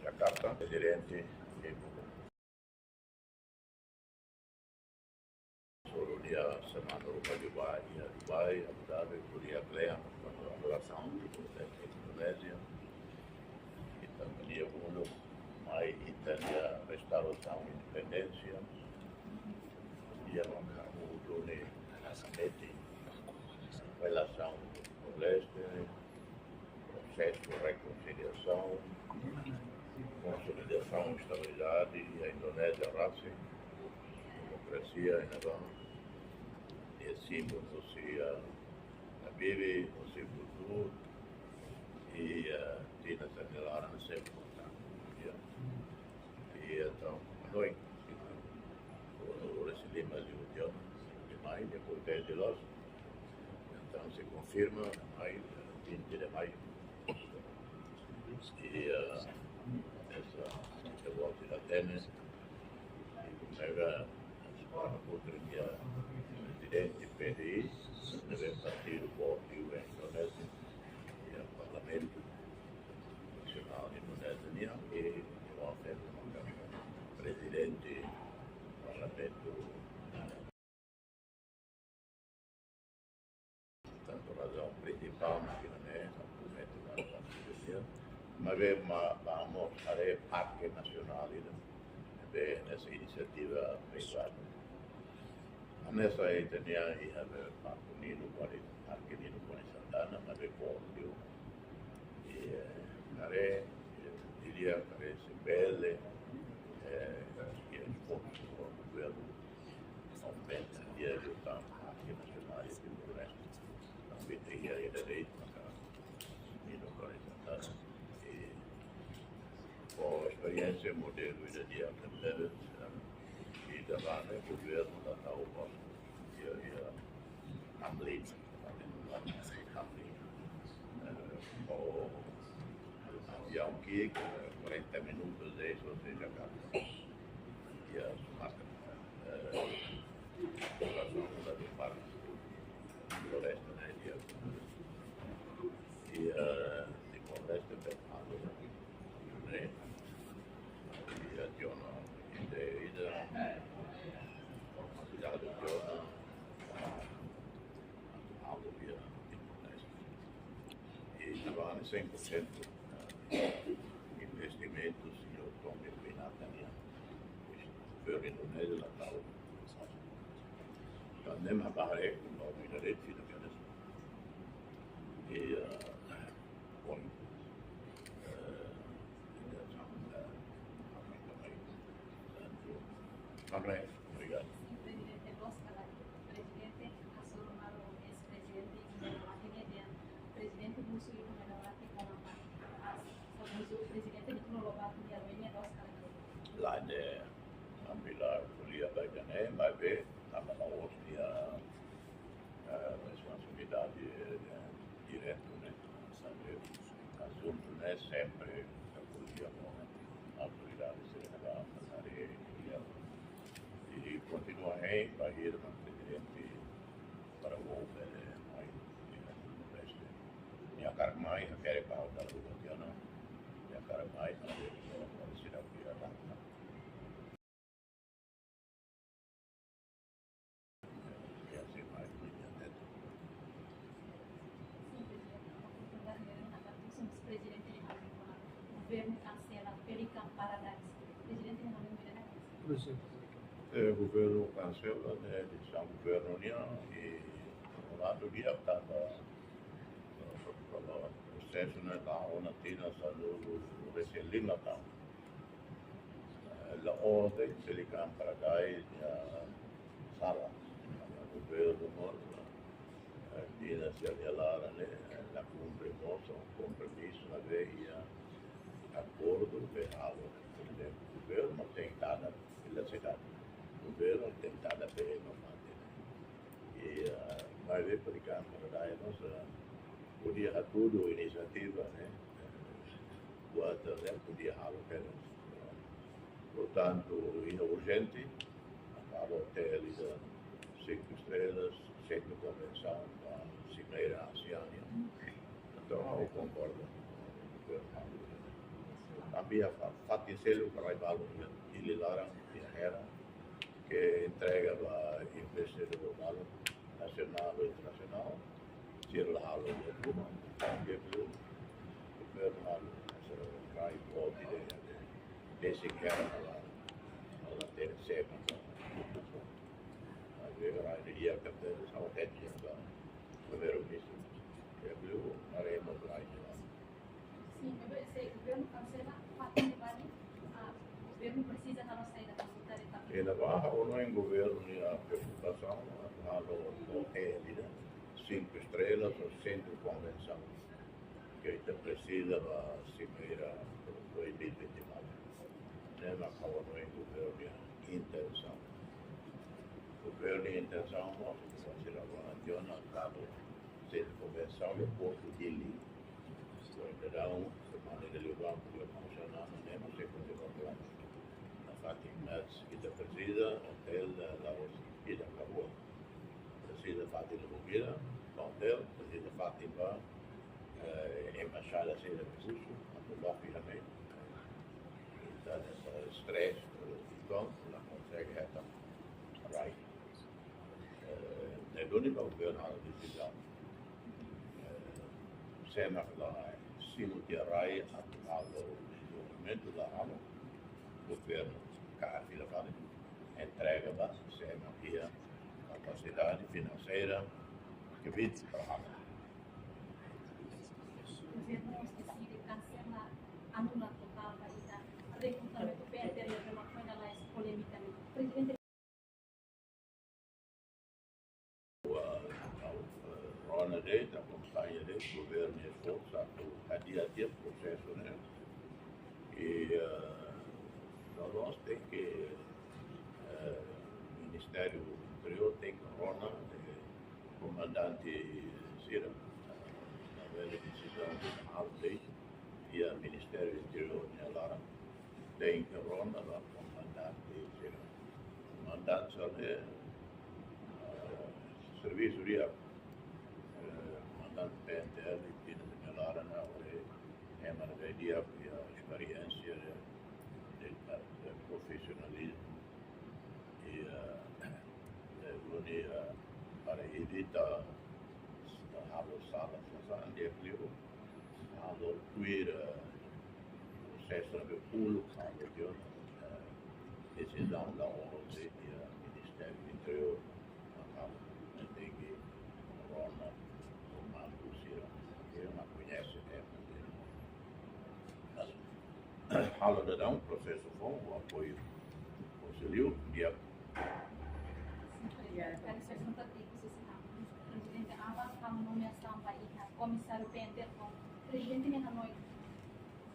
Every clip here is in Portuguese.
Jakarta, presidente di solo dia semana rumah Dubai, Abu Dhabi, Korea, Korea, relação com Indonésia, e também uno mai Itália, restauração, independência, e a avuto relação com o leste, processo de reconciliação, consolidação, estabilidade, e a Indonésia, raça, democracia, inovação, e assim você vive o seu futuro e tem essa relação sempre importante. E então, nós recebemos a ilusão de maio, depois de nós, então se confirma maio, 20 de maio. E essa volta da Atenas, e pega outra dia presidente PDI, deve partir o Porto Indonésia, e o Parlamento Nacional Indonésio, e o presidente do Parlamento, tanto razão principal, que não é a Constituição, mas vamos a Parque Nacional nessa iniciativa privada. Nessa etnia ada Parque Nino Boni Santana, ada Porto, e diria que Sibele, que é esforço do governo, aumenta de ajudar o Parque Nacional de Timor-Leste, também teria a direito para Nino Boni Santana, e com a experiência modelo de dia também, e da lá no governo da Tauba, Hamlin, o avião que 40 minutos de isso, ou seja, e a marca da do Parque Floresta, né, e de Floresta Bermado, né, e a Tiona, e da cidade de Tiona, e estava 100% investimentos em automóvel e Natania, o Indonésia Natal. Então, nem a barreira com o Minaret, e com obrigado. Lá de ambil kuliah bagiannya, mas tambah mau dia responsabilidade direta, né? Sabe, assunto, né? Sempre a polícia com autoridades da e continua aí, vai ir com o presidente para o governo, minha cara mais, eu quero para o da Lula, minha cara mais, eu quero para o governo cancela Pelican Paradise. Presidente não o governo cancela, né? São governo união e o lado dia estava o processo na taona tina saludo o recém-lima tal. La ordem Pelican Paradise sala o governo morto tina se avvialara la cumbre moto compromisso na veia acordo berrado o governo tentada pela cidade o governo tentada pela normandade e vai ver por Câmara nós podia tudo iniciativa né guarda podia algo portanto urgente para o hotel de 5 estrelas centro de convenção da Cimeira Asiânia então eu concordo Também a Faticelo para Raivalo, ele larang era que entregava investidor malo nacional e internacional, tira halo de Cuba, também pelo governo Rai Pode desse que era na terceira, a dia que teve essa auténtica governo isso, é pelo arema Rai. Sim, esse governo cancela Fatim Bali, o governo precisa da nossa ida consultar e Ele vai ou não em governo e a preocupação no hotel, 5 estrelas ou centro de convenção, que ainda precisa da cimeira para 2029. Não acabou no em governo e intenção. Governo e intenção, nós vamos ser a cabo centro de convenção e Porto de Lili. Então, semana de levar para funcionar, não sei quando vai na Fátima, que precisa, hotel, lá e acabou. Precisa Fátima Lubira, hotel, precisa Fátima, embaixada de recurso, rapidamente. Então, esse estresse, então, não consegue retar. Right. É o único governo de decisão. Sempre lá, se não tiver o desenvolvimento da água, o governo, entrega da sempre a capacidade financeira que vem para a água. o governo decide cancelar, anula total a recrutamento Peter e a coisa lá é polêmica. Presidente Rona dele, a companhia dele, o governo é esforçado a dia processo, né? E nós temos que o Ministério do Interior tem que Rona, comandante Cira, na velha decisão do Alde e o Ministério do Interior de Lara, tem que Rona, lá, comandante Cira. Comandante Cira, serviço de comandante PNTL e de Lara, na hora, é uma ideia e a experiência de profissionalismo e para evitar a sala de emprego, a queer processo de pulo, a decisão da ONU e o Ministério do Interior, a tem que Roma, o Marco Cira, que não conhece a hora de um processo bom, o apoio conselho, e a Presidente Abbas kamu nomeação para comissário Penter com presidente de Hanoi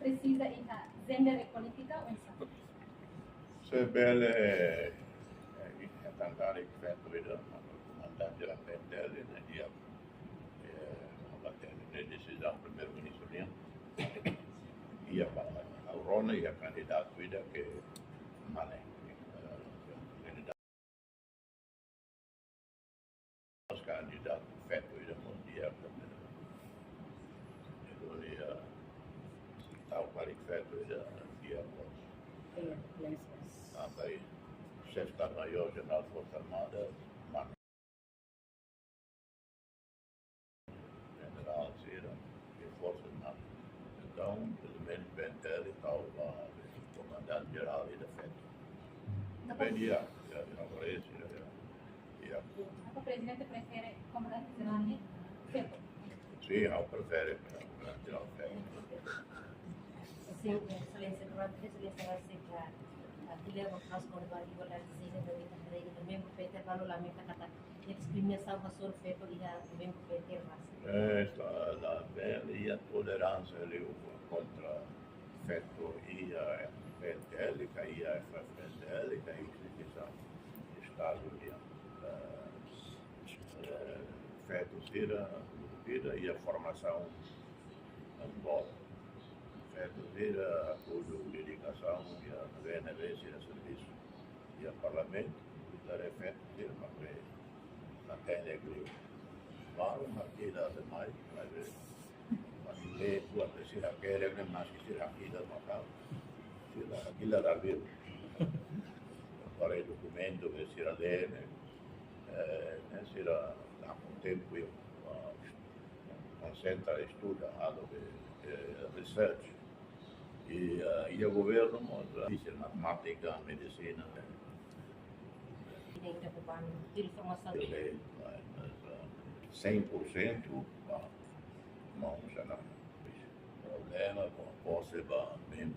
precisa iha gender e política ou isso? se belle è tantare che fatto vedere comandante della PNTL nel dia le decisão primeiro ministro ia para a Rona e a candidato vida que Mané os candidatos feito vida mundial ele ia tal para feito vida dia também chefe da maior general das Forças Armadas general Cira e Forças Armadas. Então, pelo menos PNTL estava o comandante geral e da FED. Também ia aparecer. O presidente prefere comandante geral e FED? Sim, eu prefiro comandante geral FED. Sim, excelência, durante a excelência vai ser para aquilo que nós podemos igualar de seja da vida para o mesmo Peter valeu lá me kata a discriminação que sou feito e o mesmo Peter mas a velha tolerância contra feto e a PNTL, e a FFNDL, e a instituição de Estado feto Cira, e a formação bola. Feto Cira, apoio de dedicação e a VNV Cira serviço. E a Parlamento, e a feto Cira, mas na técnica, mas aqui dá demais, mas le quando si raquel ne mas que si raquila no carro si raquila da vivo para il documento che si radene si era da un tempo io concentra e studia research e il governo dice matematica, medicina Ini kita bukan informação. ele 100% não será problema com a membro